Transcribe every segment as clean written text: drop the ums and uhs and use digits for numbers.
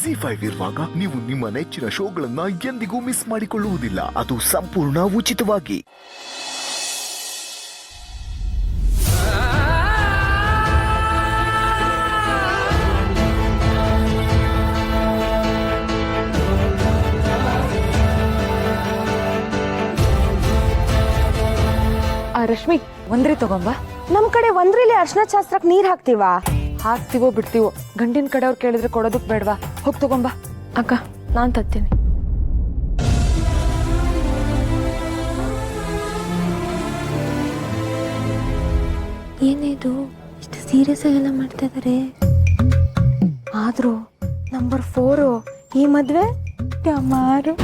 ZEE5 ಇರುವಾಗ ನೀವು ನಿಮ್ಮ ನೆಚ್ಚಿನ ಶೋಗಳನ್ನ ಎಂದಿಗೂ ಮಿಸ್ ಮಾಡಿಕೊಳ್ಳುವುದಿಲ್ಲ. ಅದು ಸಂಪೂರ್ಣ ಉಚಿತವಾಗಿ. ರಶ್ಮಿ, ಒಂದ್ರಿ ತಗೊಂಬ. ನಮ್ ಕಡೆ ಒಂದ್ರಿಲಿ ಅರ್ಶನ ಶಾಸ್ತ್ರಕ್ ನೀರ್ ಹಾಕ್ತಿವಾ? ಹಾಕ್ತಿವೋ ಬಿಡ್ತೀವೋ, ಗಂಡಿನ ಕಡೆಯವ್ರು ಕೇಳಿದ್ರೆ ಕೊಡೋದಕ್ ಬೇಡವಾ? ಹೋಗ್ ತಗೊಂಬ. ಅಕ್ಕ, ನಾನ್ ತತ್ತೀನಿ. ಏನಿದು ಇಷ್ಟು ಸೀರಿಯಸ್ ಆಗೆಲ್ಲ ಮಾಡ್ತಾ ಇದಾರೆ? ಆದ್ರೂ ನಂಬರ್ 4 ಈ ಮದ್ವೆ ಟಮಾರು.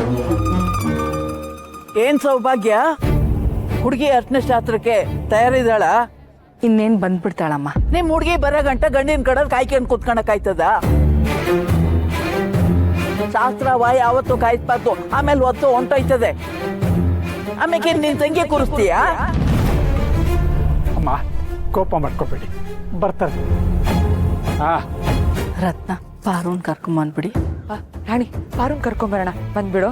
ಏನ್ ಸೌಭಾಗ್ಯ, ಹುಡುಗಿ ಅರ್ಶನ ಶಾಸ್ತ್ರಕ್ಕೆ ತಯಾರಿದ್ದಾಳ? ಇನ್ನೇನ್ ಬಂದ್ಬಿಡ್ತಾಳಮ್ಮ. ನಿಮ್ ಹುಡುಗಿ ಬರೋ ಗಂಟ ಗಂಡಿನ ಕಡೆ ಕಾಯ್ಕೊಂಡು ಕುತ್ಕೊಳಕ್ ಆಯ್ತದ? ಶಾಸ್ತ್ರವ ಯಾವತ್ತು ಕಾಯ್ಸ್ಬಾರ್ದು, ಆಮೇಲೆ ಹೊತ್ತು ಹೊಂಟೋಯ್ತದೆ. ಆಮೇಲೆ ನಿನ್ ತಂಗಿ ಕೂರಿಸ್ತೀಯ? ಅಮ್ಮ, ಕೋಪ ಮಾಡ್ಕೋಬೇಡಿ, ಬರ್ತಾರೆ. ರತ್ನ, ಪಾರೂನ್ ಕರ್ಕೊಂಬಂದ್ಬಿಡಿ. ರಾಣಿ, ಪಾರುನ್ ಕರ್ಕೊಂಬರೋಣ, ಬಂದ್ಬಿಡು.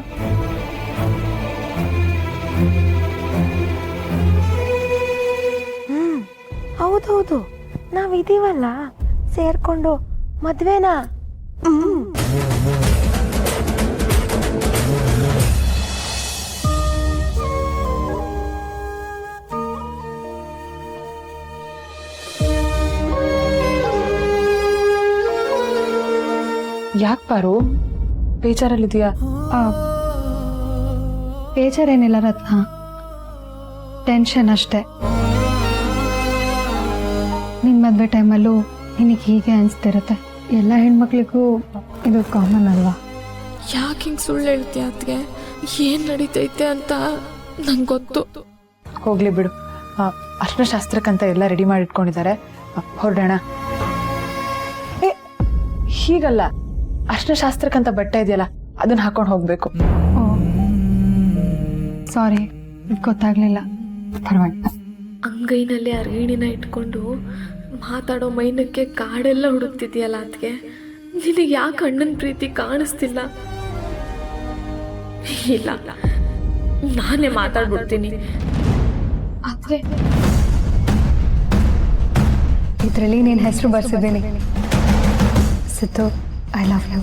ಹೌದೌದು, ನಾವಿದೀವಲ್ಲ ಸೇರ್ಕೊಂಡು ಮದ್ವೆನಾ? ಯಾಕೆ ಪಾರು, ಬೇಜಾರಲ್ಲಿದೆಯಾ? ಬೇಜಾರೇನಿಲ್ಲ ರತ್ನ, ಟೆನ್ಷನ್ ಅಷ್ಟೇ. ನಿನ್ನ ಮದುವೆ ಟೈಮಲ್ಲೂ ನಿನಗೆ ಹೀಗೆ ಅನಿಸ್ತಿರುತ್ತೆ. ಎಲ್ಲ ಹೆಣ್ಮಕ್ಳಿಗೂ ಇದು ಕಾಮನ್ ಅಲ್ವಾ? ಯಾಕೆ ಹಿಂಗೆ ಸುಳ್ಳು ಹೇಳ್ತೀಯ ಅತ್ಗೆ? ಏನು ನಡೀತೈತೆ ಅಂತ ನಂಗೆ ಗೊತ್ತು. ಹೋಗ್ಲಿ ಬಿಡು, ಅರ್ಶನ ಶಾಸ್ತ್ರಕ್ಕಂತ ಎಲ್ಲ ರೆಡಿ ಮಾಡಿ ಇಟ್ಕೊಂಡಿದ್ದಾರೆ, ಹೊರಡೋಣ. ಏ, ಹೀಗಲ್ಲ, ಅರ್ಶನ ಶಾಸ್ತ್ರಕ್ಕಂತ ಬಟ್ಟೆ ಇದೆಯಲ್ಲ, ಅದನ್ನ ಹಾಕೊಂಡು ಹೋಗ್ಬೇಕು. ಸಾರಿ, ಗೊತ್ತಾಗ್ಲಿಲ್ಲ. ಪರವಾಗಿಲ್ಲ. ಅಂಗೈನಲ್ಲಿ ಅರಗಿಣಿನ ಇಟ್ಕೊಂಡು ಮಾತಾಡೋ ಮೈನಕ್ಕೆ ಕಾಡೆಲ್ಲ ಹುಡುಕ್ತಿದ್ಯಲ್ಲ ಅತ್ಗೆ, ನಿನಗೆ ಯಾಕೆ ಅಣ್ಣನ ಪ್ರೀತಿ ಕಾಣಿಸ್ತಿಲ್ಲ? ಇಲ್ಲ, ನಾನೇ ಮಾತಾಡ್ಬಿಡ್ತೀನಿ. ಆದ್ರೆ ಇದರಲ್ಲಿ ನೀನ್ ಹೆಸರು ಬರ್ಸಿದ್ದೀನಿ. Siddu, I love you.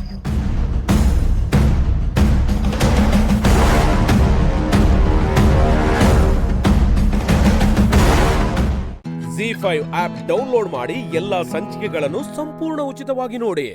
ZEE5 app download ಮಾಡಿ ಎಲ್ಲಾ ಸಂಚಿಕೆಗಳನ್ನು ಸಂಪೂರ್ಣ ಉಚಿತವಾಗಿ ನೋಡಿ.